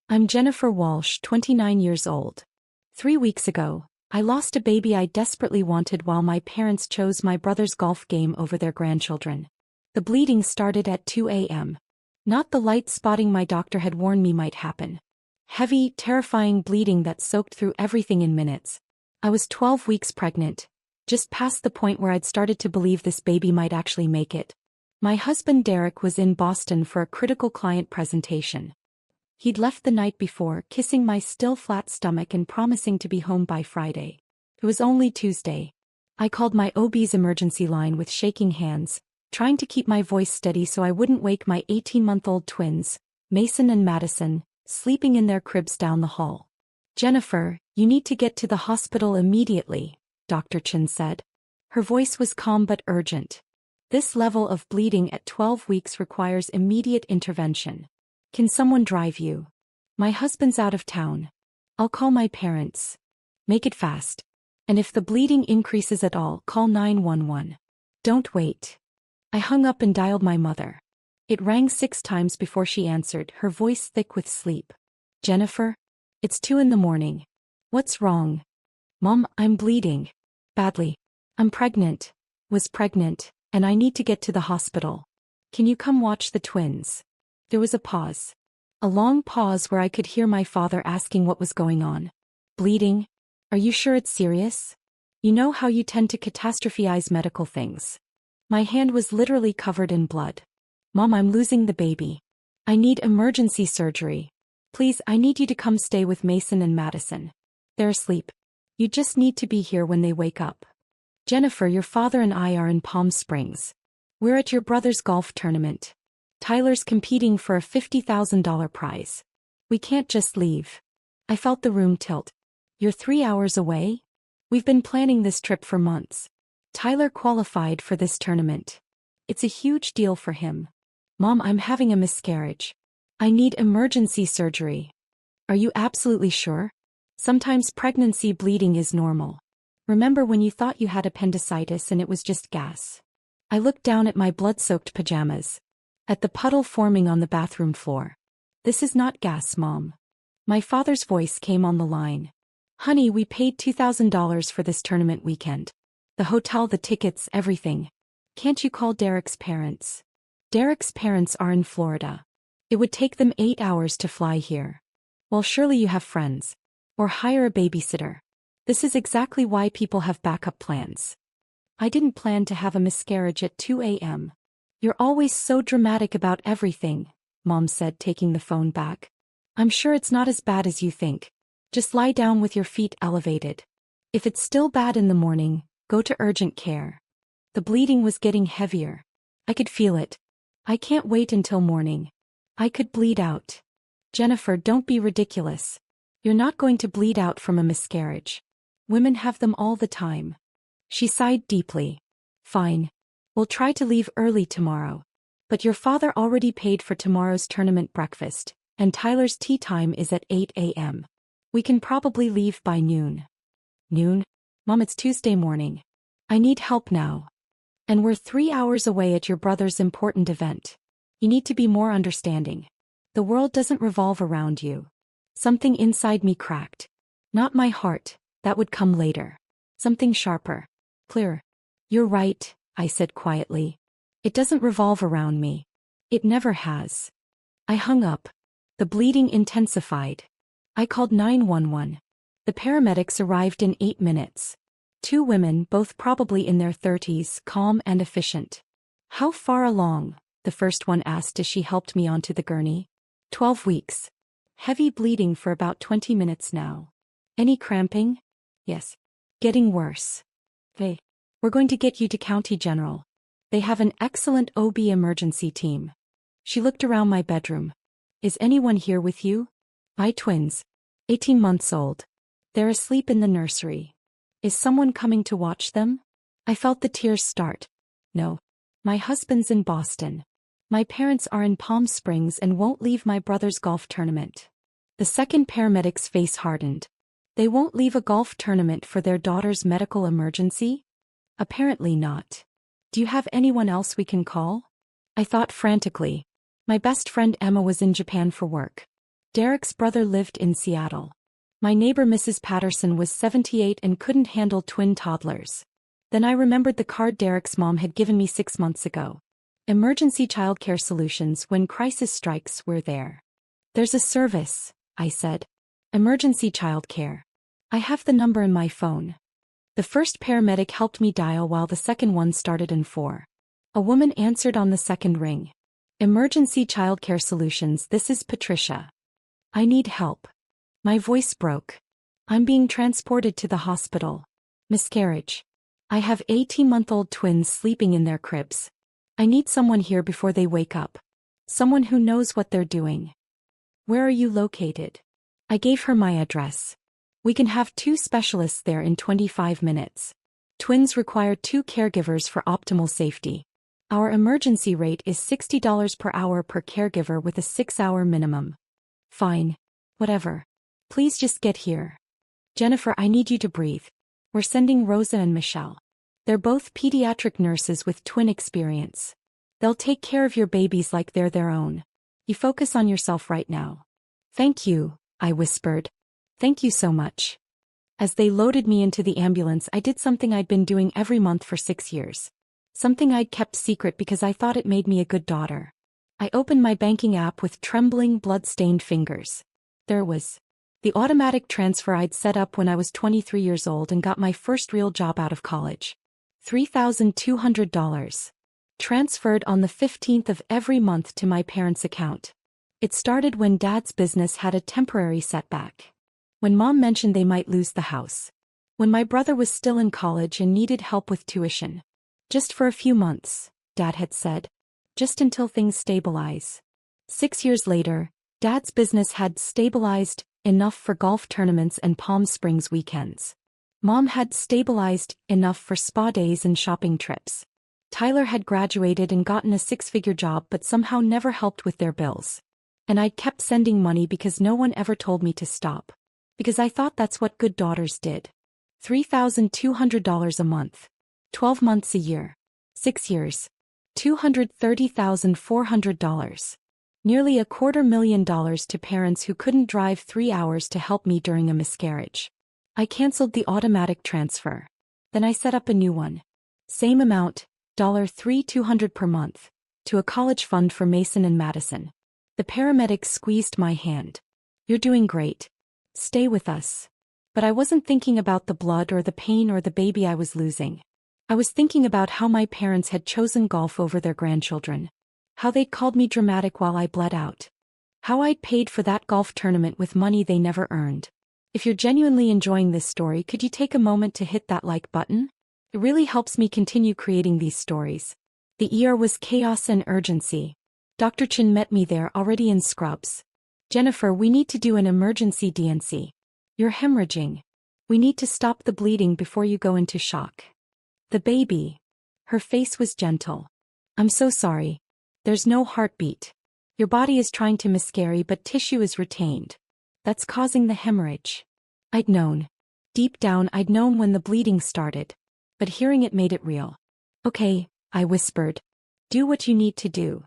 I'm Jennifer Walsh, 29 years old. 3 weeks ago, I lost a baby I desperately wanted while my parents chose my brother's golf game over their grandchildren. The bleeding started at 2 a.m. Not the light spotting my doctor had warned me might happen. Heavy, terrifying bleeding that soaked through everything in minutes. I was 12 weeks pregnant, just past the point where I'd started to believe this baby might actually make it. My husband Derek was in Boston for a critical client presentation. He'd left the night before, kissing my still flat stomach and promising to be home by Friday. It was only Tuesday. I called my OB's emergency line with shaking hands, trying to keep my voice steady so I wouldn't wake my 18-month-old twins, Mason and Madison, sleeping in their cribs down the hall. "Jennifer, you need to get to the hospital immediately," Dr. Chin said. Her voice was calm but urgent. "This level of bleeding at 12 weeks requires immediate intervention. Can someone drive you? My husband's out of town. I'll call my parents. Make it fast. And if the bleeding increases at all, call 911. Don't wait." I hung up and dialed my mother. It rang 6 times before she answered, her voice thick with sleep. "Jennifer? It's 2 a.m. What's wrong?" "Mom, I'm bleeding. Badly. I'm pregnant. Was pregnant, and I need to get to the hospital. Can you come watch the twins?" There was a pause. A long pause where I could hear my father asking what was going on. "Bleeding? Are you sure it's serious? You know how you tend to catastrophize medical things." My hand was literally covered in blood. "Mom, I'm losing the baby. I need emergency surgery. Please, I need you to come stay with Mason and Madison. They're asleep. You just need to be here when they wake up. Jennifer, your father and I are in Palm Springs. We're at your brother's golf tournament. Tyler's competing for a $50,000 prize. We can't just leave." I felt the room tilt. "You're 3 hours away? We've been planning this trip for months. Tyler qualified for this tournament. It's a huge deal for him. Mom, I'm having a miscarriage. I need emergency surgery." "Are you absolutely sure? Sometimes pregnancy bleeding is normal. Remember when you thought you had appendicitis and it was just gas?" I looked down at my blood-soaked pajamas. At the puddle forming on the bathroom floor. "This is not gas, Mom." My father's voice came on the line. "Honey, we paid $2,000 for this tournament weekend. The hotel, the tickets, everything. Can't you call Derek's parents?" "Derek's parents are in Florida. It would take them 8 hours to fly here." "Well, surely you have friends. Or hire a babysitter. This is exactly why people have backup plans." "I didn't plan to have a miscarriage at 2 a.m. "You're always so dramatic about everything," Mom said, taking the phone back. "I'm sure it's not as bad as you think. Just lie down with your feet elevated. If it's still bad in the morning, go to urgent care." The bleeding was getting heavier. I could feel it. "I can't wait until morning. I could bleed out." "Jennifer, don't be ridiculous. You're not going to bleed out from a miscarriage. Women have them all the time." She sighed deeply. "Fine. We'll try to leave early tomorrow. But your father already paid for tomorrow's tournament breakfast, and Tyler's tea time is at 8 a.m. We can probably leave by noon." "Noon? Mom, it's Tuesday morning. I need help now. And we're 3 hours away at your brother's important event. You need to be more understanding. The world doesn't revolve around you." Something inside me cracked. Not my heart, that would come later. Something sharper. Clearer. "You're right," I said quietly. "It doesn't revolve around me. It never has." I hung up. The bleeding intensified. I called 911. The paramedics arrived in 8 minutes. 2 women, both probably in their 30s, calm and efficient. "How far along?" the first one asked as she helped me onto the gurney. 12 weeks. Heavy bleeding for about 20 minutes now. "Any cramping?" "Yes. Getting worse." "Hey. We're going to get you to County General. They have an excellent OB emergency team." She looked around my bedroom. "Is anyone here with you?" "My twins. 18 months old. They're asleep in the nursery." "Is someone coming to watch them?" I felt the tears start. "No. My husband's in Boston. My parents are in Palm Springs and won't leave my brother's golf tournament." The second paramedic's face hardened. "They won't leave a golf tournament for their daughter's medical emergency?" "Apparently not. Do you have anyone else we can call?" I thought frantically. My best friend Emma was in Japan for work. Derek's brother lived in Seattle. My neighbor Mrs. Patterson was 78 and couldn't handle twin toddlers. Then I remembered the card Derek's mom had given me 6 months ago. Emergency childcare solutions when crisis strikes, we're there. There's a service, I said. Emergency childcare. I have the number in my phone. The first paramedic helped me dial while the second one started in 4. A woman answered on the second ring. Emergency childcare solutions, this is Patricia. I need help. My voice broke. I'm being transported to the hospital. Miscarriage. I have 18-month-old twins sleeping in their cribs. I need someone here before they wake up. Someone who knows what they're doing. Where are you located? I gave her my address. We can have 2 specialists there in 25 minutes. Twins require 2 caregivers for optimal safety. Our emergency rate is $60 per hour per caregiver with a 6-hour minimum. Fine. Whatever. Please just get here. Jennifer, I need you to breathe. We're sending Rosa and Michelle. They're both pediatric nurses with twin experience. They'll take care of your babies like they're their own. You focus on yourself right now. Thank you, I whispered. Thank you so much. As they loaded me into the ambulance, I did something I'd been doing every month for 6 years. Something I'd kept secret because I thought it made me a good daughter. I opened my banking app with trembling, blood-stained fingers. There it was. The automatic transfer I'd set up when I was 23 years old and got my first real job out of college. $3,200. Transferred on the 15th of every month to my parents' account. It started when Dad's business had a temporary setback. When Mom mentioned they might lose the house. When my brother was still in college and needed help with tuition. Just for a few months, Dad had said. Just until things stabilize. 6 years later, Dad's business had stabilized enough for golf tournaments and Palm Springs weekends. Mom had stabilized enough for spa days and shopping trips. Tyler had graduated and gotten a 6-figure job but somehow never helped with their bills. And I'd kept sending money because no one ever told me to stop. Because I thought that's what good daughters did. $3,200 a month. 12 months a year. 6 years. $230,400. Nearly $250,000 to parents who couldn't drive 3 hours to help me during a miscarriage. I canceled the automatic transfer. Then I set up a new one. Same amount, $3,200 per month, to a college fund for Mason and Madison. The paramedic squeezed my hand. You're doing great. Stay with us. But I wasn't thinking about the blood or the pain or the baby I was losing. I was thinking about how my parents had chosen golf over their grandchildren. How they'd called me dramatic while I bled out. How I'd paid for that golf tournament with money they never earned. If you're genuinely enjoying this story, could you take a moment to hit that like button? It really helps me continue creating these stories. The ER was chaos and urgency. Dr. Chin met me there already in scrubs. Jennifer, we need to do an emergency DNC. You're hemorrhaging. We need to stop the bleeding before you go into shock. The baby. Her face was gentle. I'm so sorry. There's no heartbeat. Your body is trying to miscarry but tissue is retained. That's causing the hemorrhage. I'd known. Deep down I'd known when the bleeding started. But hearing it made it real. Okay, I whispered. Do what you need to do.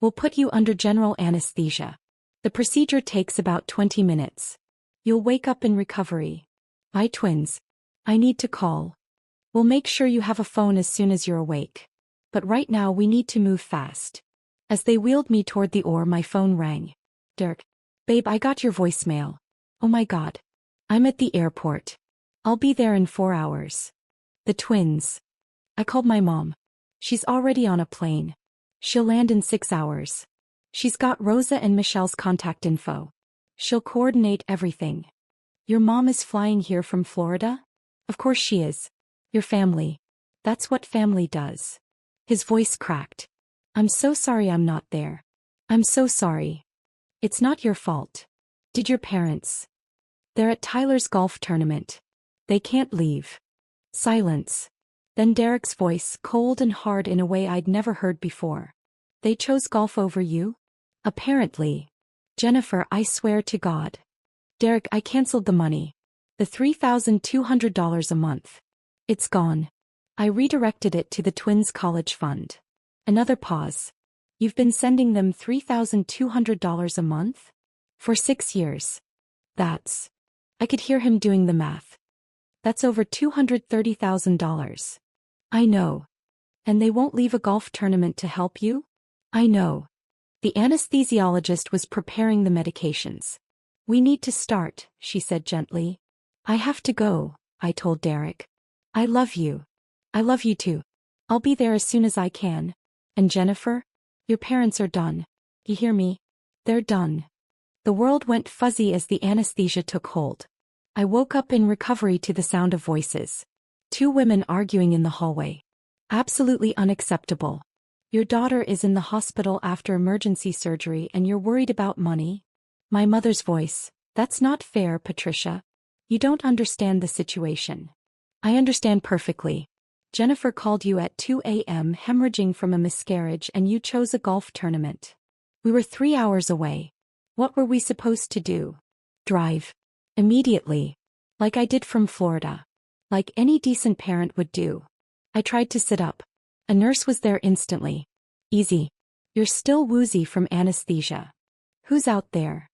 We'll put you under general anesthesia. The procedure takes about 20 minutes. You'll wake up in recovery. Bye twins. I need to call. We'll make sure you have a phone as soon as you're awake. But right now we need to move fast. As they wheeled me toward the OR, my phone rang. Dirk. Babe, I got your voicemail. Oh my God. I'm at the airport. I'll be there in 4 hours. The twins. I called my mom. She's already on a plane. She'll land in 6 hours. She's got Rosa and Michelle's contact info. She'll coordinate everything. Your mom is flying here from Florida? Of course she is. Your family. That's what family does. His voice cracked. I'm so sorry I'm not there. I'm so sorry. It's not your fault. Did your parents? They're at Tyler's golf tournament. They can't leave. Silence. Then Derek's voice, cold and hard in a way I'd never heard before. They chose golf over you? Apparently. Jennifer, I swear to God. Derek, I canceled the money. The $3,200 a month. It's gone. I redirected it to the twins' college fund. Another pause. You've been sending them $3,200 a month? For 6 years. That's. I could hear him doing the math. That's over $230,000. I know. And they won't leave a golf tournament to help you? I know. The anesthesiologist was preparing the medications. We need to start, she said gently. I have to go, I told Derek. I love you. I love you too. I'll be there as soon as I can. And Jennifer? Your parents are done. You hear me? They're done. The world went fuzzy as the anesthesia took hold. I woke up in recovery to the sound of voices. 2 women arguing in the hallway. Absolutely unacceptable. Your daughter is in the hospital after emergency surgery and you're worried about money? My mother's voice. That's not fair, Patricia. You don't understand the situation. I understand perfectly. Jennifer called you at 2 a.m. hemorrhaging from a miscarriage and you chose a golf tournament. We were 3 hours away. What were we supposed to do? Drive. Immediately. Like I did from Florida. Like any decent parent would do. I tried to sit up. A nurse was there instantly. Easy. You're still woozy from anesthesia. Who's out there?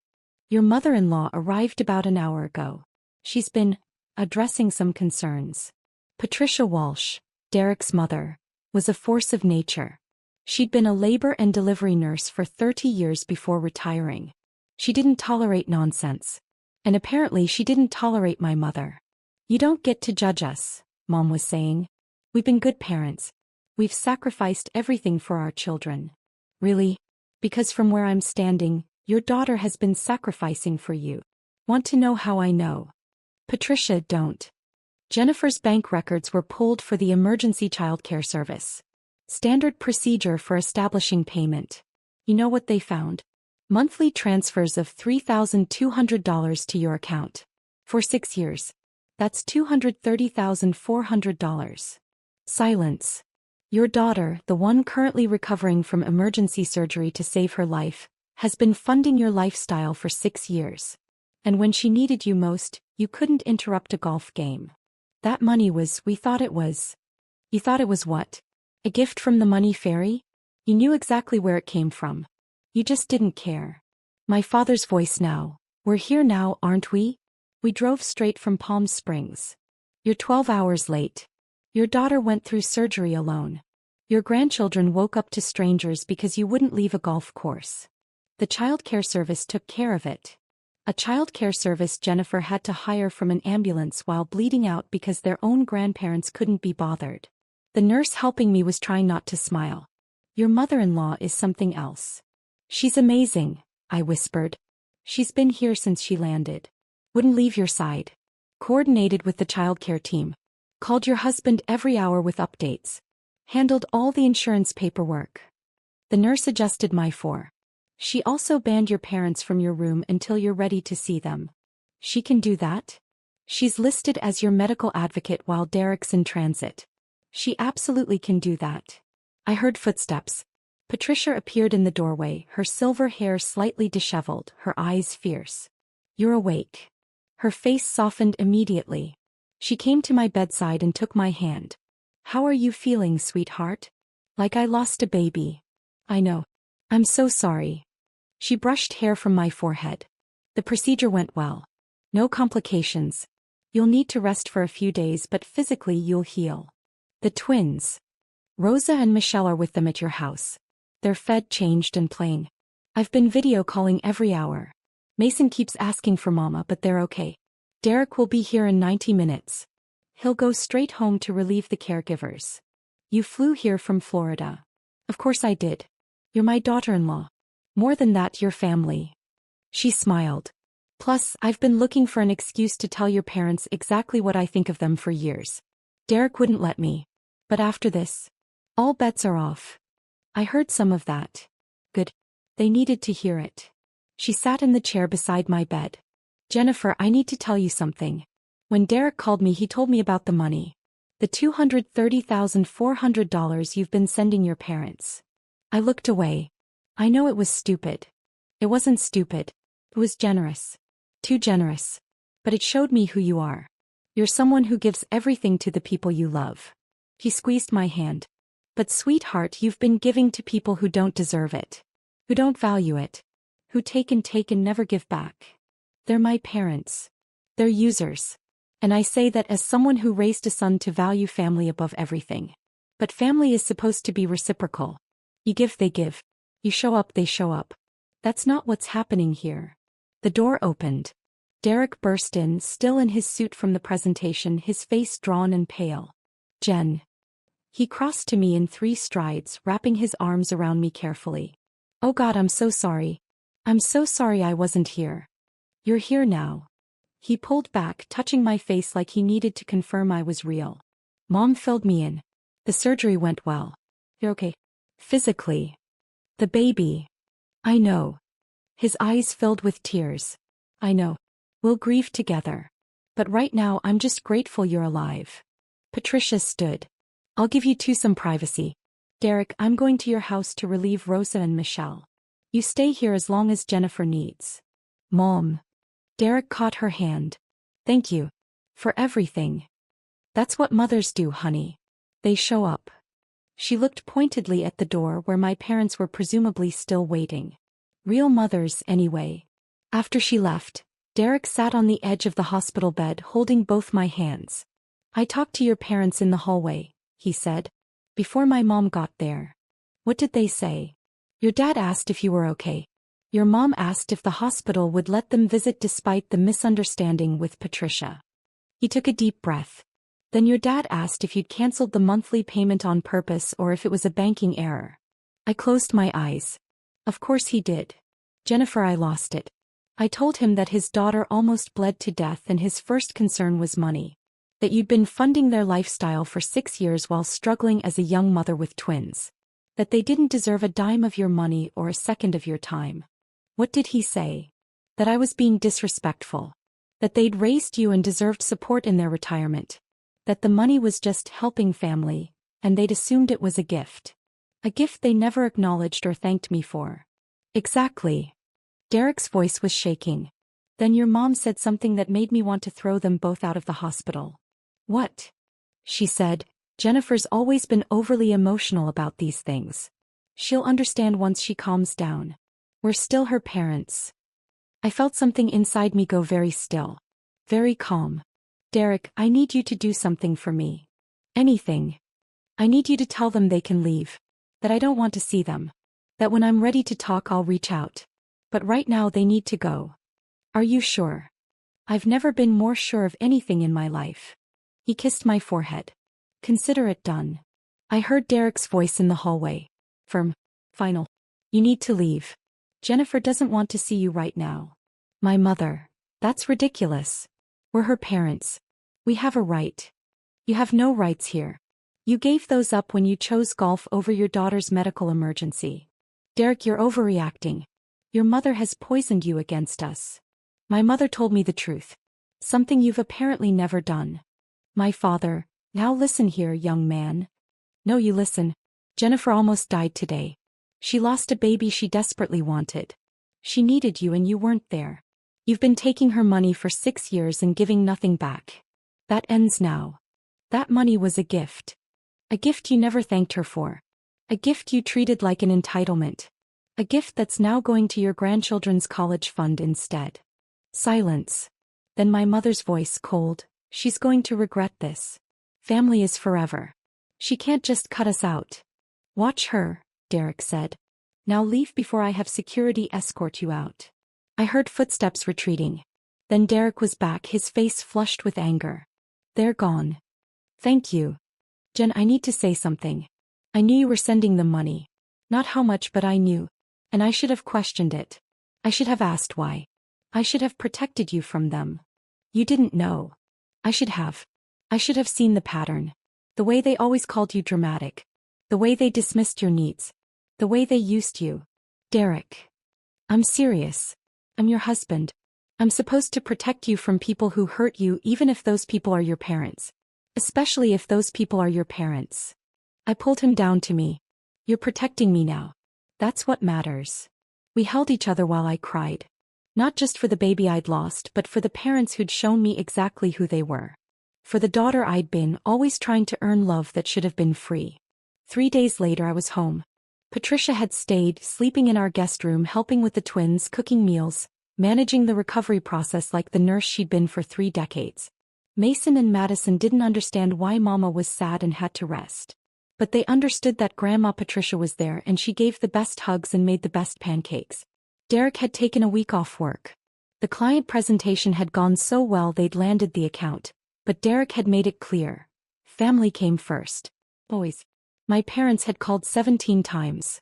Your mother-in-law arrived about an hour ago. She's been addressing some concerns. Patricia Walsh, Derek's mother, was a force of nature. She'd been a labor and delivery nurse for 30 years before retiring. She didn't tolerate nonsense. And apparently she didn't tolerate my mother. You don't get to judge us, Mom was saying. We've been good parents. We've sacrificed everything for our children. Really? Because from where I'm standing, your daughter has been sacrificing for you. Want to know how I know? Patricia, don't. Jennifer's bank records were pulled for the emergency childcare service. Standard procedure for establishing payment. You know what they found? Monthly transfers of $3,200 to your account. For 6 years. That's $230,400. Silence. Your daughter, the one currently recovering from emergency surgery to save her life, has been funding your lifestyle for 6 years. And when she needed you most, you couldn't interrupt a golf game. That money was, we thought it was. You thought it was what? A gift from the money fairy? You knew exactly where it came from. You just didn't care. My father's voice now. We're here now, aren't we? We drove straight from Palm Springs. You're 12 hours late. Your daughter went through surgery alone. Your grandchildren woke up to strangers because you wouldn't leave a golf course. The childcare service took care of it. A childcare service Jennifer had to hire from an ambulance while bleeding out because their own grandparents couldn't be bothered. The nurse helping me was trying not to smile. Your mother-in-law is something else. She's amazing, I whispered. She's been here since she landed. Wouldn't leave your side. Coordinated with the childcare team. Called your husband every hour with updates. Handled all the insurance paperwork. The nurse adjusted my four. She also banned your parents from your room until you're ready to see them. She can do that? She's listed as your medical advocate while Derek's in transit. She absolutely can do that. I heard footsteps. Patricia appeared in the doorway, her silver hair slightly disheveled, her eyes fierce. You're awake. Her face softened immediately. She came to my bedside and took my hand. How are you feeling, sweetheart? Like I lost a baby. I know. I'm so sorry. She brushed hair from my forehead. The procedure went well. No complications. You'll need to rest for a few days, but physically you'll heal. The twins. Rosa and Michelle are with them at your house. They're fed, changed and playing. I've been video calling every hour. Mason keeps asking for Mama, but they're okay. Derek will be here in 90 minutes. He'll go straight home to relieve the caregivers. You flew here from Florida. Of course I did. You're my daughter-in-law. More than that, your family. She smiled. Plus, I've been looking for an excuse to tell your parents exactly what I think of them for years. Derek wouldn't let me. But after this, all bets are off. I heard some of that. Good. They needed to hear it. She sat in the chair beside my bed. Jennifer, I need to tell you something. When Derek called me, he told me about the money. The $230,400 you've been sending your parents. I looked away. I know it was stupid. It wasn't stupid. It was generous. Too generous. But it showed me who you are. You're someone who gives everything to the people you love. He squeezed my hand. But sweetheart, you've been giving to people who don't deserve it. Who don't value it. who take and never give back. They're my parents. They're users. And I say that as someone who raised a son to value family above everything. But family is supposed to be reciprocal. You give, they give. You show up, they show up. That's not what's happening here. The door opened. Derek burst in, still in his suit from the presentation, his face drawn and pale. Jen. He crossed to me in 3 strides, wrapping his arms around me carefully. Oh God, I'm so sorry. I'm so sorry I wasn't here. You're here now. He pulled back, touching my face like he needed to confirm I was real. Mom filled me in. The surgery went well. You're okay. Physically. The baby. I know. His eyes filled with tears. I know. We'll grieve together. But right now I'm just grateful you're alive. Patricia stood. I'll give you two some privacy. Derek, I'm going to your house to relieve Rosa and Michelle. You stay here as long as Jennifer needs. Mom. Derek caught her hand. Thank you. For everything. That's what mothers do, honey. They show up. She looked pointedly at the door where my parents were presumably still waiting. Real mothers, anyway. After she left, Derek sat on the edge of the hospital bed holding both my hands. I talked to your parents in the hallway, he said. Before my mom got there. What did they say? Your dad asked if you were okay. Your mom asked if the hospital would let them visit despite the misunderstanding with Patricia. He took a deep breath. Then your dad asked if you'd canceled the monthly payment on purpose or if it was a banking error. I closed my eyes. Of course he did. Jennifer, I lost it. I told him that his daughter almost bled to death and his first concern was money. That you'd been funding their lifestyle for 6 years while struggling as a young mother with twins. That they didn't deserve a dime of your money or a second of your time. What did he say? That I was being disrespectful. That they'd raised you and deserved support in their retirement. That the money was just helping family, and they'd assumed it was a gift. A gift they never acknowledged or thanked me for. Exactly. Derek's voice was shaking. Then your mom said something that made me want to throw them both out of the hospital. What? She said, Jennifer's always been overly emotional about these things. She'll understand once she calms down. We're still her parents. I felt something inside me go very still. Very calm. Derek, I need you to do something for me. Anything. I need you to tell them they can leave. That I don't want to see them. That when I'm ready to talk I'll reach out. But right now they need to go. Are you sure? I've never been more sure of anything in my life. He kissed my forehead. Consider it done. I heard Derek's voice in the hallway. Firm. Final. You need to leave. Jennifer doesn't want to see you right now. My mother. That's ridiculous. We're her parents. We have a right. You have no rights here. You gave those up when you chose golf over your daughter's medical emergency. Derek, you're overreacting. Your mother has poisoned you against us. My mother told me the truth. Something you've apparently never done. My father. Now listen here, young man. No, you listen. Jennifer almost died today. She lost a baby she desperately wanted. She needed you and you weren't there. You've been taking her money for 6 years and giving nothing back. That ends now. That money was a gift. A gift you never thanked her for. A gift you treated like an entitlement. A gift that's now going to your grandchildren's college fund instead. Silence. Then my mother's voice, cold. She's going to regret this. Family is forever. She can't just cut us out. Watch her, Derek said. Now leave before I have security escort you out. I heard footsteps retreating. Then Derek was back, his face flushed with anger. They're gone. Thank you. Jen, I need to say something. I knew you were sending them money. Not how much, but I knew. And I should have questioned it. I should have asked why. I should have protected you from them. You didn't know. I should have. I should have seen the pattern. The way they always called you dramatic. The way they dismissed your needs. The way they used you. Derek. I'm serious. I'm your husband. I'm supposed to protect you from people who hurt you, even if those people are your parents. Especially if those people are your parents. I pulled him down to me. You're protecting me now. That's what matters. We held each other while I cried. Not just for the baby I'd lost, but for the parents who'd shown me exactly who they were. For the daughter I'd been, always trying to earn love that should have been free. 3 days later I was home. Patricia had stayed, sleeping in our guest room, helping with the twins, cooking meals, managing the recovery process like the nurse she'd been for 3 decades. Mason and Madison didn't understand why Mama was sad and had to rest. But they understood that Grandma Patricia was there and she gave the best hugs and made the best pancakes. Derek had taken a week off work. The client presentation had gone so well they'd landed the account, but Derek had made it clear. Family came first. Always. My parents had called 17 times.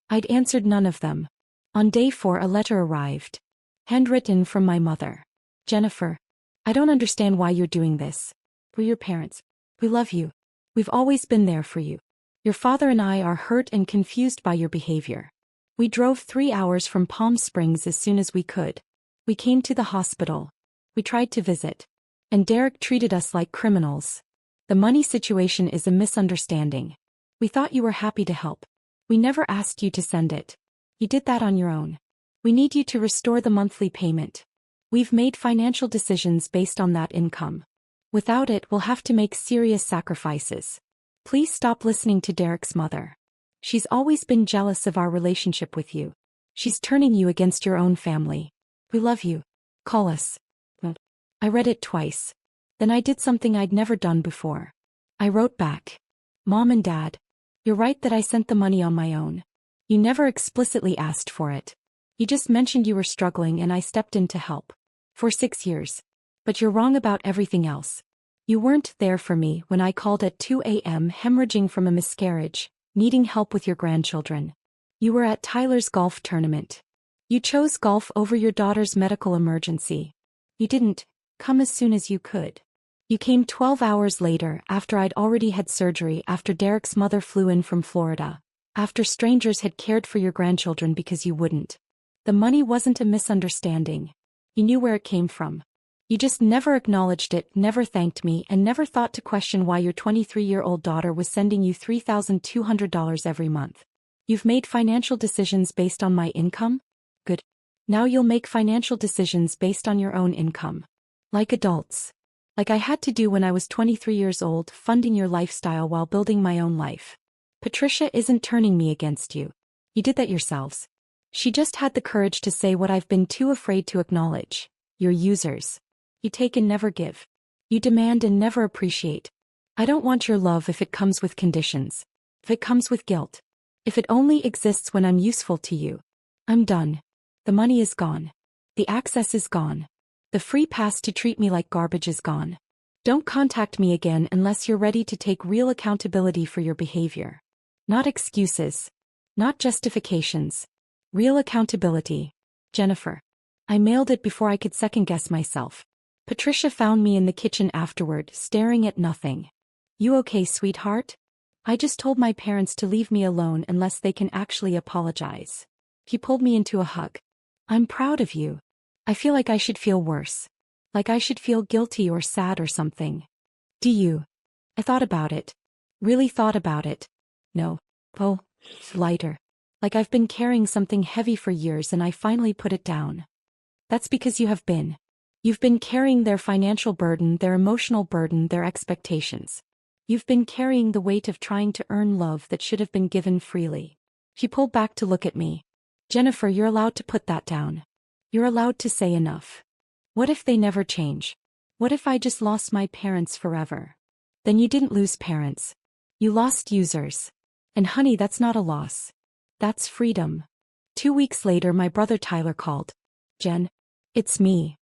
I'd answered none of them. On day 4 a letter arrived. Handwritten from my mother. Jennifer, I don't understand why you're doing this. We're your parents. We love you. We've always been there for you. Your father and I are hurt and confused by your behavior. We drove 3 hours from Palm Springs as soon as we could. We came to the hospital. We tried to visit. And Derek treated us like criminals. The money situation is a misunderstanding. We thought you were happy to help. We never asked you to send it. You did that on your own. We need you to restore the monthly payment. We've made financial decisions based on that income. Without it, we'll have to make serious sacrifices. Please stop listening to Derek's mother. She's always been jealous of our relationship with you. She's turning you against your own family. We love you. Call us. I read it twice. Then I did something I'd never done before. I wrote back. Mom and Dad, you're right that I sent the money on my own. You never explicitly asked for it. You just mentioned you were struggling and I stepped in to help. For 6 years. But you're wrong about everything else. You weren't there for me when I called at 2 a.m. hemorrhaging from a miscarriage, needing help with your grandchildren. You were at Tyler's golf tournament. You chose golf over your daughter's medical emergency. You didn't come as soon as you could. You came 12 hours later after I'd already had surgery, after Derek's mother flew in from Florida, after strangers had cared for your grandchildren because you wouldn't. The money wasn't a misunderstanding. You knew where it came from. You just never acknowledged it, never thanked me, and never thought to question why your 23-year-old daughter was sending you $3,200 every month. You've made financial decisions based on my income? Good. Now you'll make financial decisions based on your own income. Like adults. Like I had to do when I was 23 years old, funding your lifestyle while building my own life. Patricia isn't turning me against you. You did that yourselves. She just had the courage to say what I've been too afraid to acknowledge. You're users. You take and never give. You demand and never appreciate. I don't want your love if it comes with conditions. If it comes with guilt. If it only exists when I'm useful to you. I'm done. The money is gone. The access is gone. The free pass to treat me like garbage is gone. Don't contact me again unless you're ready to take real accountability for your behavior. Not excuses. Not justifications. Real accountability. Jennifer. I mailed it before I could second-guess myself. Patricia found me in the kitchen afterward, staring at nothing. You okay, sweetheart? I just told my parents to leave me alone unless they can actually apologize. He pulled me into a hug. I'm proud of you. I feel like I should feel worse. Like I should feel guilty or sad or something. Do you? I thought about it. Really thought about it. No. Oh, lighter. Like I've been carrying something heavy for years and I finally put it down. That's because you have been. You've been carrying their financial burden, their emotional burden, their expectations. You've been carrying the weight of trying to earn love that should have been given freely. She pulled back to look at me. Jennifer, you're allowed to put that down. You're allowed to say enough. What if they never change? What if I just lost my parents forever? Then you didn't lose parents. You lost users. And honey, that's not a loss. That's freedom. 2 weeks later, my brother Tyler called. Jen. It's me.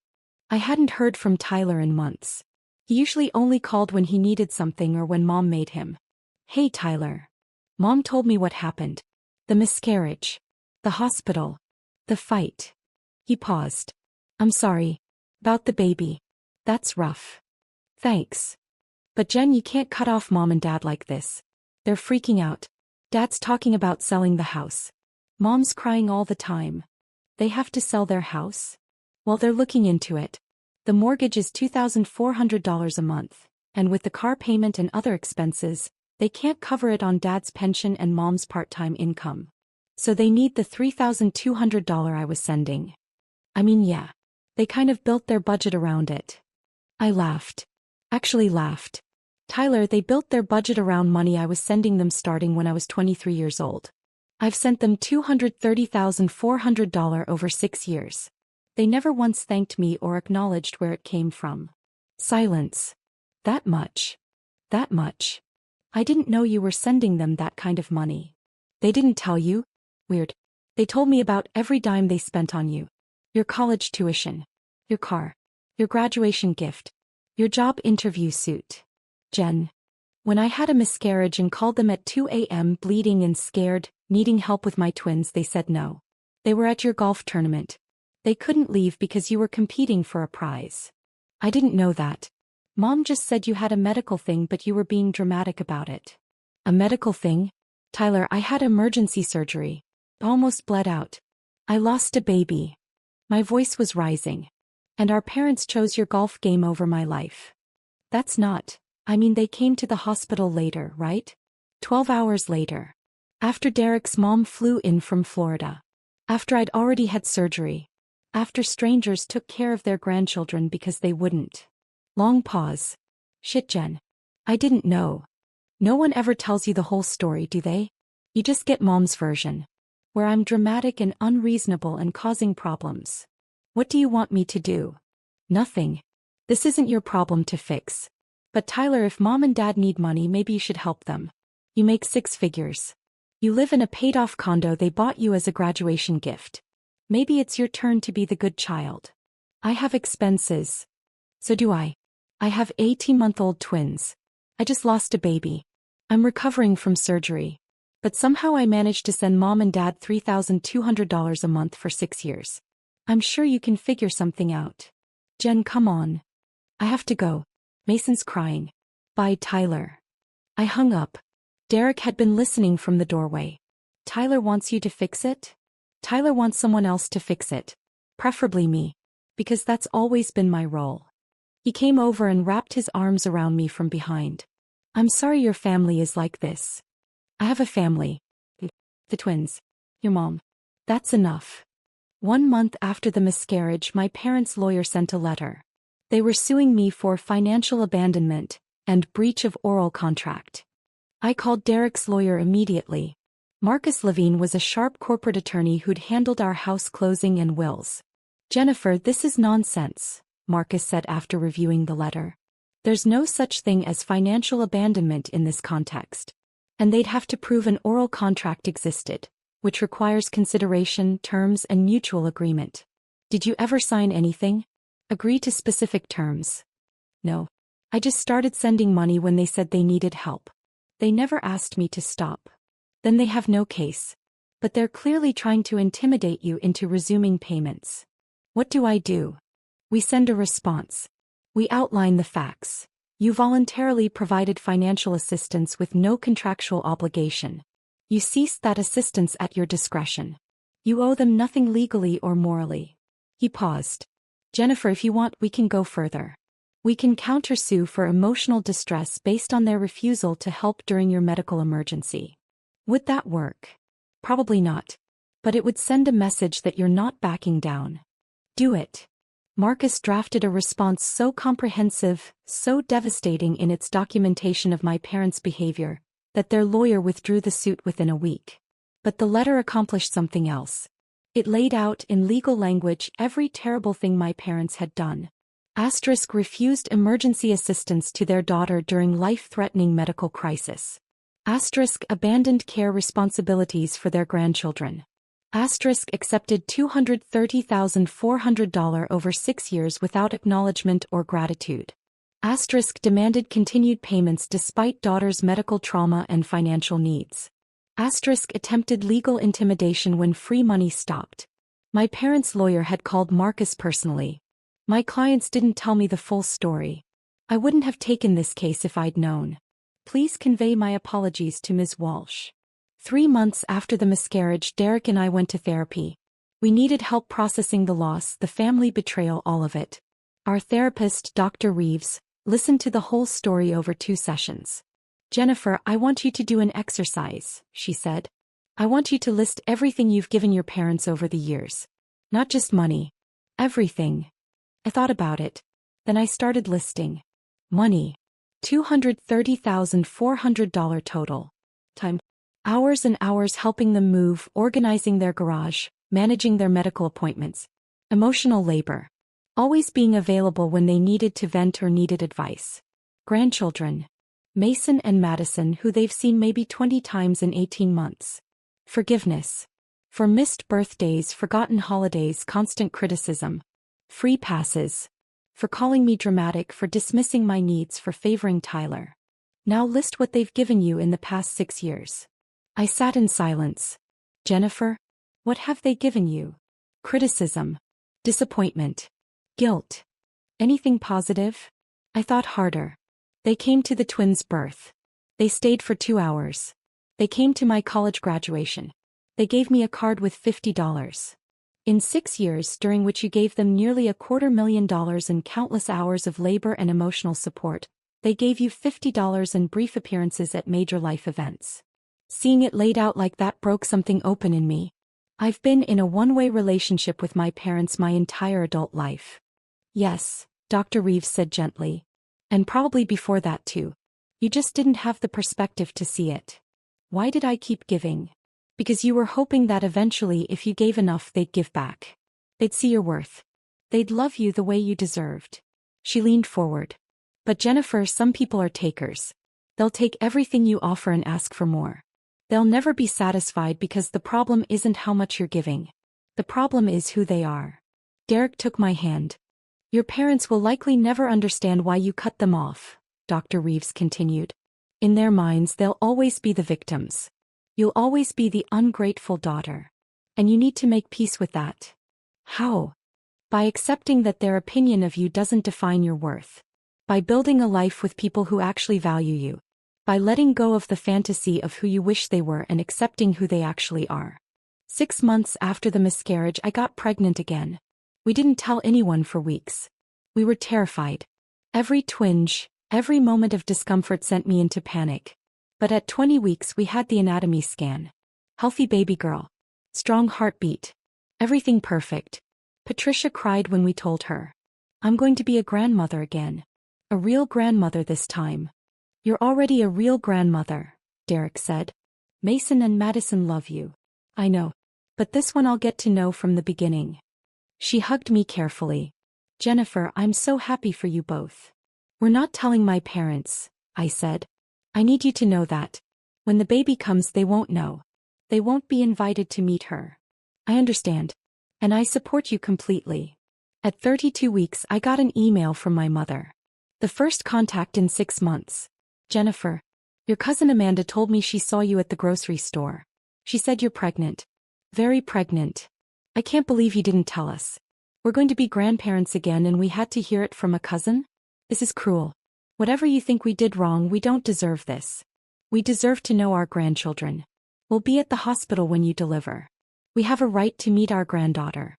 I hadn't heard from Tyler in months. He usually only called when he needed something or when Mom made him. Hey Tyler. Mom told me what happened. The miscarriage. The hospital. The fight. He paused. I'm sorry. About the baby. That's rough. Thanks. But Jen, you can't cut off Mom and Dad like this. They're freaking out. Dad's talking about selling the house. Mom's crying all the time. They have to sell their house? Well, they're looking into it. The mortgage is $2,400 a month, and with the car payment and other expenses, they can't cover it on Dad's pension and Mom's part-time income. So they need the $3,200 I was sending. I mean, yeah. They kind of built their budget around it. I laughed. Actually laughed. Tyler, they built their budget around money I was sending them starting when I was 23 years old. I've sent them $230,400 over 6 years. They never once thanked me or acknowledged where it came from. Silence. That much. That much. I didn't know you were sending them that kind of money. They didn't tell you? Weird. They told me about every dime they spent on you. Your college tuition. Your car. Your graduation gift. Your job interview suit. Jen. When I had a miscarriage and called them at 2 a.m. bleeding and scared, needing help with my twins, they said no. They were at your golf tournament. They couldn't leave because you were competing for a prize. I didn't know that. Mom just said you had a medical thing, but you were being dramatic about it. A medical thing? Tyler, I had emergency surgery. Almost bled out. I lost a baby. My voice was rising. And our parents chose your golf game over my life. That's not. They came to the hospital later, right? 12 hours later. After Derek's mom flew in from Florida. After I'd already had surgery. After strangers took care of their grandchildren because they wouldn't. Long pause. Shit, Jen. I didn't know. No one ever tells you the whole story, do they? You just get mom's version. Where I'm dramatic and unreasonable and causing problems. What do you want me to do? Nothing. This isn't your problem to fix. But Tyler, if mom and dad need money, maybe you should help them. You make 6 figures. You live in a paid-off condo they bought you as a graduation gift. Maybe it's your turn to be the good child. I have expenses. So do I. I have 18-month-old twins. I just lost a baby. I'm recovering from surgery. But somehow I managed to send mom and dad $3,200 a month for 6 years. I'm sure you can figure something out. Jen, come on. I have to go. Mason's crying. Bye, Tyler. I hung up. Derek had been listening from the doorway. Tyler wants you to fix it? Tyler wants someone else to fix it. Preferably me. Because that's always been my role. He came over and wrapped his arms around me from behind. I'm sorry your family is like this. I have a family. The twins. Your mom. That's enough. 1 month after the miscarriage, my parents' lawyer sent a letter. They were suing me for financial abandonment and breach of oral contract. I called Derek's lawyer immediately. Marcus Levine was a sharp corporate attorney who'd handled our house closing and wills. Jennifer, this is nonsense, Marcus said after reviewing the letter. There's no such thing as financial abandonment in this context. And they'd have to prove an oral contract existed, which requires consideration, terms, and mutual agreement. Did you ever sign anything? Agree to specific terms? No. I just started sending money when they said they needed help. They never asked me to stop. Then they have no case. But they're clearly trying to intimidate you into resuming payments. What do I do? We send a response. We outline the facts. You voluntarily provided financial assistance with no contractual obligation. You ceased that assistance at your discretion. You owe them nothing legally or morally. He paused. Jennifer, if you want, we can go further. We can countersue for emotional distress based on their refusal to help during your medical emergency. Would that work? Probably not. But it would send a message that you're not backing down. Do it. Marcus drafted a response so comprehensive, so devastating in its documentation of my parents' behavior, that their lawyer withdrew the suit within a week. But the letter accomplished something else. It laid out in legal language every terrible thing my parents had done. Asterisk refused emergency assistance to their daughter during life-threatening medical crisis. Asterisk abandoned care responsibilities for their grandchildren. Asterisk accepted $230,400 over 6 years without acknowledgement or gratitude. Asterisk demanded continued payments despite daughter's medical trauma and financial needs. Asterisk attempted legal intimidation when free money stopped. My parents' lawyer had called Marcus personally. My clients didn't tell me the full story. I wouldn't have taken this case if I'd known. Please convey my apologies to Ms. Walsh. 3 months after the miscarriage, Derek and I went to therapy. We needed help processing the loss, the family betrayal, all of it. Our therapist, Dr. Reeves, listened to the whole story over 2 sessions. Jennifer, I want you to do an exercise, she said. I want you to list everything you've given your parents over the years. Not just money. Everything. I thought about it. Then I started listing. Money. $230,400 total. Time. Hours and hours helping them move, organizing their garage, managing their medical appointments. Emotional labor. Always being available when they needed to vent or needed advice. Grandchildren. Mason and Madison, who they've seen maybe 20 times in 18 months. Forgiveness. For missed birthdays, forgotten holidays, constant criticism. Free passes. For calling me dramatic, for dismissing my needs, for favoring Tyler. Now list what they've given you in the past 6 years. I sat in silence. Jennifer, what have they given you? Criticism. Disappointment. Guilt. Anything positive? I thought harder. They came to the twins' birth. They stayed for 2 hours. They came to my college graduation. They gave me a card with $50. In 6 years, during which you gave them nearly $250,000 and countless hours of labor and emotional support, they gave you $50 and brief appearances at major life events. Seeing it laid out like that broke something open in me. I've been in a one-way relationship with my parents my entire adult life. Yes, Dr. Reeves said gently. And probably before that too. You just didn't have the perspective to see it. Why did I keep giving? Because you were hoping that eventually if you gave enough they'd give back. They'd see your worth. They'd love you the way you deserved. She leaned forward. But Jennifer, some people are takers. They'll take everything you offer and ask for more. They'll never be satisfied because the problem isn't how much you're giving. The problem is who they are. Derek took my hand. Your parents will likely never understand why you cut them off, Dr. Reeves continued. In their minds they'll always be the victims. You'll always be the ungrateful daughter. And you need to make peace with that. How? By accepting that their opinion of you doesn't define your worth. By building a life with people who actually value you. By letting go of the fantasy of who you wish they were and accepting who they actually are. 6 months after the miscarriage, I got pregnant again. We didn't tell anyone for weeks. We were terrified. Every twinge, every moment of discomfort sent me into panic. But at 20 weeks we had the anatomy scan. Healthy baby girl. Strong heartbeat. Everything perfect. Patricia cried when we told her. I'm going to be a grandmother again. A real grandmother this time. You're already a real grandmother, Derek said. Mason and Madison love you. I know. But this one I'll get to know from the beginning. She hugged me carefully. Jennifer, I'm so happy for you both. We're not telling my parents, I said. I need you to know that. When the baby comes they won't know. They won't be invited to meet her. I understand. And I support you completely. At 32 weeks I got an email from my mother. The first contact in 6 months. Jennifer, your cousin Amanda told me she saw you at the grocery store. She said you're pregnant. Very pregnant. I can't believe you didn't tell us. We're going to be grandparents again and we had to hear it from a cousin? This is cruel. Whatever you think we did wrong, we don't deserve this. We deserve to know our grandchildren. We'll be at the hospital when you deliver. We have a right to meet our granddaughter.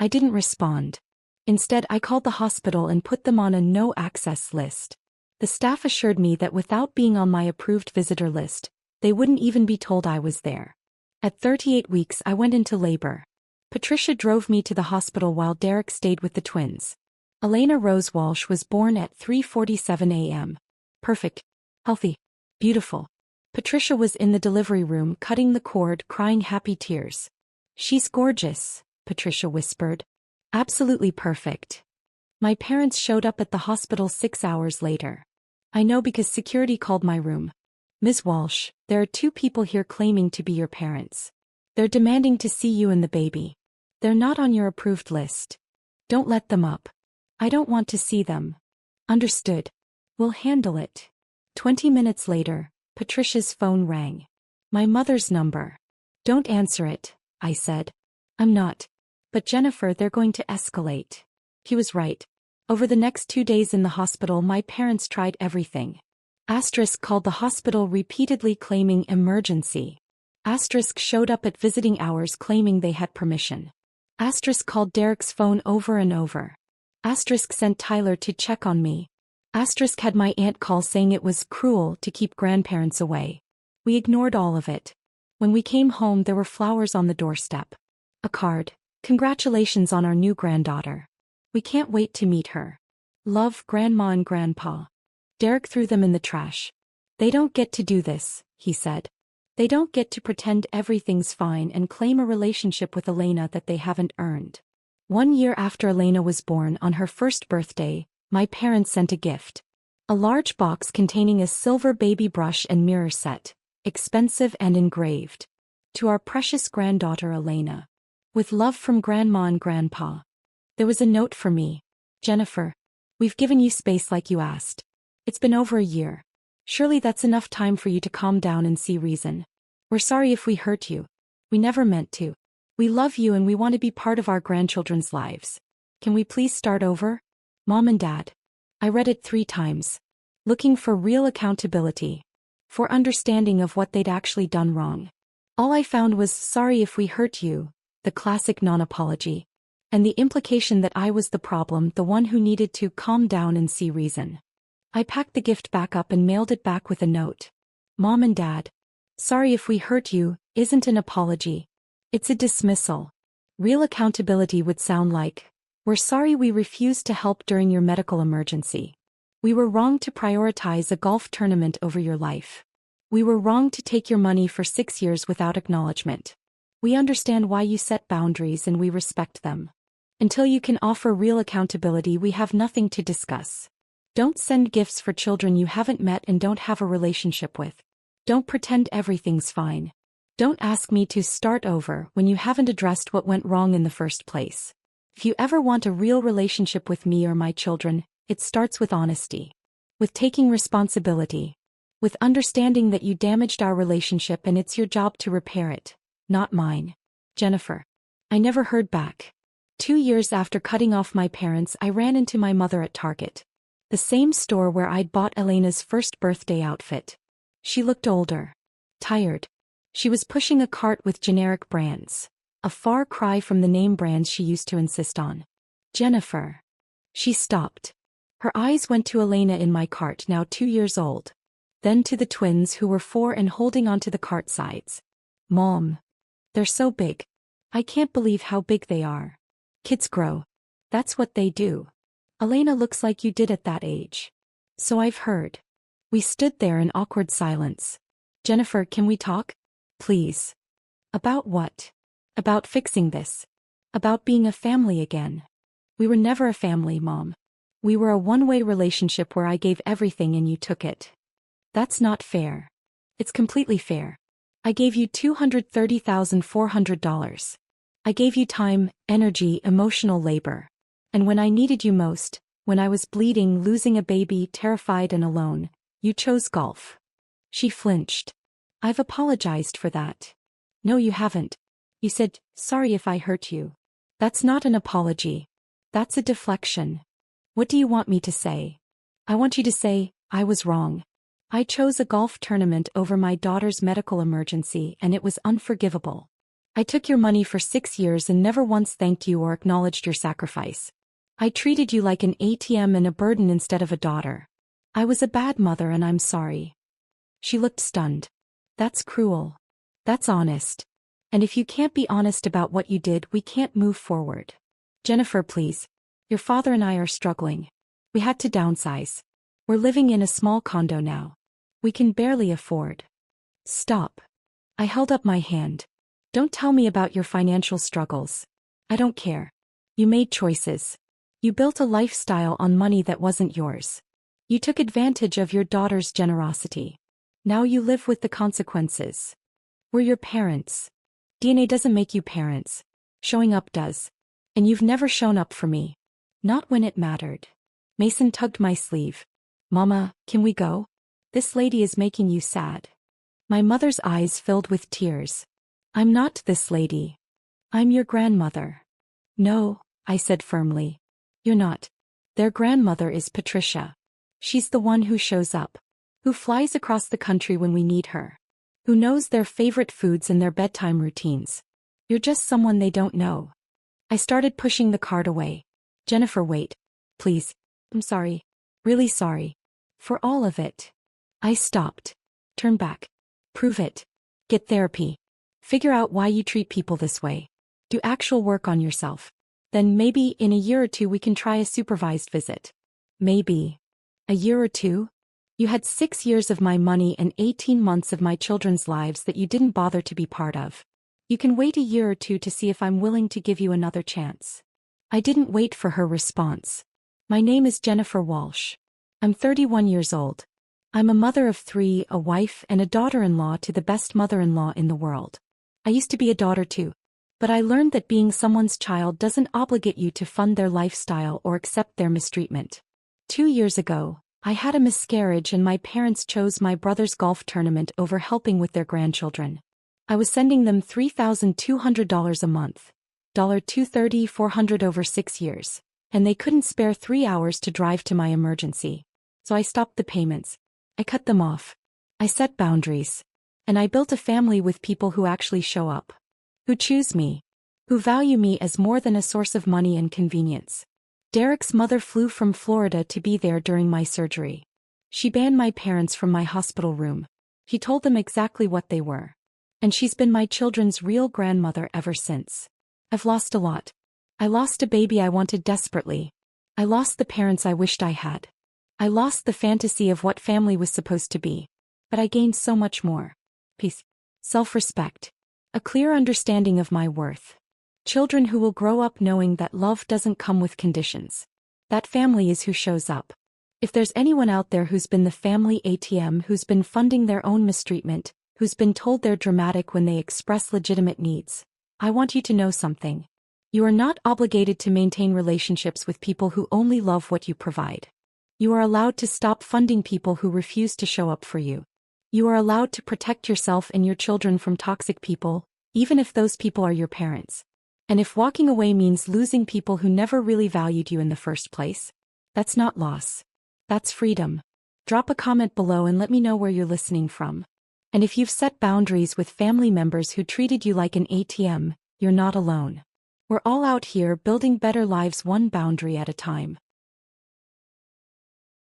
I didn't respond. Instead, I called the hospital and put them on a no-access list. The staff assured me that without being on my approved visitor list, they wouldn't even be told I was there. At 38 weeks I went into labor. Patricia drove me to the hospital while Derek stayed with the twins. Elena Rose Walsh was born at 3:47 a.m. Perfect. Healthy. Beautiful. Patricia was in the delivery room cutting the cord, crying happy tears. She's gorgeous, Patricia whispered. Absolutely perfect. My parents showed up at the hospital 6 hours later. I know because security called my room. Ms. Walsh, there are 2 people here claiming to be your parents. They're demanding to see you and the baby. They're not on your approved list. Don't let them up. I don't want to see them. Understood. We'll handle it. 20 minutes later, Patricia's phone rang. My mother's number. Don't answer it, I said. I'm not. But Jennifer, they're going to escalate. He was right. Over the next 2 days in the hospital my parents tried everything. Asterisk called the hospital repeatedly claiming emergency. Asterisk showed up at visiting hours claiming they had permission. Asterisk called Derek's phone over and over. Asterisk sent Tyler to check on me. Asterisk had my aunt call saying it was cruel to keep grandparents away. We ignored all of it. When we came home there were flowers on the doorstep. A card. Congratulations on our new granddaughter. We can't wait to meet her. Love, Grandma and Grandpa. Derek threw them in the trash. They don't get to do this, he said. They don't get to pretend everything's fine and claim a relationship with Elena that they haven't earned. 1 year after Elena was born on her first birthday, my parents sent a gift. A large box containing a silver baby brush and mirror set, expensive and engraved. To our precious granddaughter Elena. With love from Grandma and Grandpa. There was a note for me. Jennifer, we've given you space like you asked. It's been over a year. Surely that's enough time for you to calm down and see reason. We're sorry if we hurt you. We never meant to. We love you and we want to be part of our grandchildren's lives. Can we please start over? Mom and Dad. I read it 3 times. Looking for real accountability. For understanding of what they'd actually done wrong. All I found was sorry if we hurt you, the classic non-apology. And the implication that I was the problem, the one who needed to calm down and see reason. I packed the gift back up and mailed it back with a note. Mom and Dad. Sorry if we hurt you, isn't an apology. It's a dismissal. Real accountability would sound like, we're sorry we refused to help during your medical emergency. We were wrong to prioritize a golf tournament over your life. We were wrong to take your money for 6 years without acknowledgement. We understand why you set boundaries and we respect them. Until you can offer real accountability, we have nothing to discuss. Don't send gifts for children you haven't met and don't have a relationship with. Don't pretend everything's fine. Don't ask me to start over when you haven't addressed what went wrong in the first place. If you ever want a real relationship with me or my children, it starts with honesty. With taking responsibility. With understanding that you damaged our relationship and it's your job to repair it, not mine. Jennifer. I never heard back. 2 years after cutting off my parents, I ran into my mother at Target. The same store where I'd bought Elena's first birthday outfit. She looked older. Tired. She was pushing a cart with generic brands. A far cry from the name brands she used to insist on. Jennifer. She stopped. Her eyes went to Elena in my cart, now 2 years old. Then to the twins who were 4 and holding onto the cart sides. Mom. They're so big. I can't believe how big they are. Kids grow. That's what they do. Elena looks like you did at that age. So I've heard. We stood there in awkward silence. Jennifer, can we talk? Please. About what? About fixing this. About being a family again. We were never a family, Mom. We were a one-way relationship where I gave everything and you took it. That's not fair. It's completely fair. I gave you $230,400. I gave you time, energy, emotional labor. And when I needed you most, when I was bleeding, losing a baby, terrified and alone, you chose golf. She flinched. I've apologized for that. No, you haven't. You said, sorry if I hurt you. That's not an apology. That's a deflection. What do you want me to say? I want you to say, I was wrong. I chose a golf tournament over my daughter's medical emergency and it was unforgivable. I took your money for 6 years and never once thanked you or acknowledged your sacrifice. I treated you like an ATM and a burden instead of a daughter. I was a bad mother and I'm sorry. She looked stunned. That's cruel. That's honest. And if you can't be honest about what you did, we can't move forward. Jennifer, please. Your father and I are struggling. We had to downsize. We're living in a small condo now. We can barely afford. Stop. I held up my hand. Don't tell me about your financial struggles. I don't care. You made choices. You built a lifestyle on money that wasn't yours. You took advantage of your daughter's generosity. Now you live with the consequences. We're your parents. DNA doesn't make you parents. Showing up does. And you've never shown up for me. Not when it mattered. Mason tugged my sleeve. Mama, can we go? This lady is making you sad. My mother's eyes filled with tears. I'm not this lady. I'm your grandmother. No, I said firmly. You're not. Their grandmother is Patricia. She's the one who shows up. Who flies across the country when we need her. Who knows their favorite foods and their bedtime routines. You're just someone they don't know. I started pushing the cart away. Jennifer, wait. Please. I'm sorry. Really sorry. For all of it. I stopped. Turn back. Prove it. Get therapy. Figure out why you treat people this way. Do actual work on yourself. Then maybe in a year or 2 we can try a supervised visit. Maybe. A year or 2? You had 6 years of my money and 18 months of my children's lives that you didn't bother to be part of. You can wait a year or two to see if I'm willing to give you another chance. I didn't wait for her response. My name is Jennifer Walsh. I'm 31 years old. I'm a mother of 3, a wife and a daughter-in-law to the best mother-in-law in the world. I used to be a daughter too. But I learned that being someone's child doesn't obligate you to fund their lifestyle or accept their mistreatment. 2 years ago, I had a miscarriage and my parents chose my brother's golf tournament over helping with their grandchildren. I was sending them $3,200 a month, $230,400 over 6 years, and they couldn't spare 3 hours to drive to my emergency. So I stopped the payments. I cut them off. I set boundaries. And I built a family with people who actually show up. Who choose me. Who value me as more than a source of money and convenience. Derek's mother flew from Florida to be there during my surgery. She banned my parents from my hospital room. She told them exactly what they were. And she's been my children's real grandmother ever since. I've lost a lot. I lost a baby I wanted desperately. I lost the parents I wished I had. I lost the fantasy of what family was supposed to be. But I gained so much more. Peace. Self-respect. A clear understanding of my worth. Children who will grow up knowing that love doesn't come with conditions. That family is who shows up. If there's anyone out there who's been the family ATM, who's been funding their own mistreatment, who's been told they're dramatic when they express legitimate needs, I want you to know something. You are not obligated to maintain relationships with people who only love what you provide. You are allowed to stop funding people who refuse to show up for you. You are allowed to protect yourself and your children from toxic people, even if those people are your parents. And if walking away means losing people who never really valued you in the first place, that's not loss. That's freedom. Drop a comment below and let me know where you're listening from. And if you've set boundaries with family members who treated you like an ATM, you're not alone. We're all out here building better lives one boundary at a time.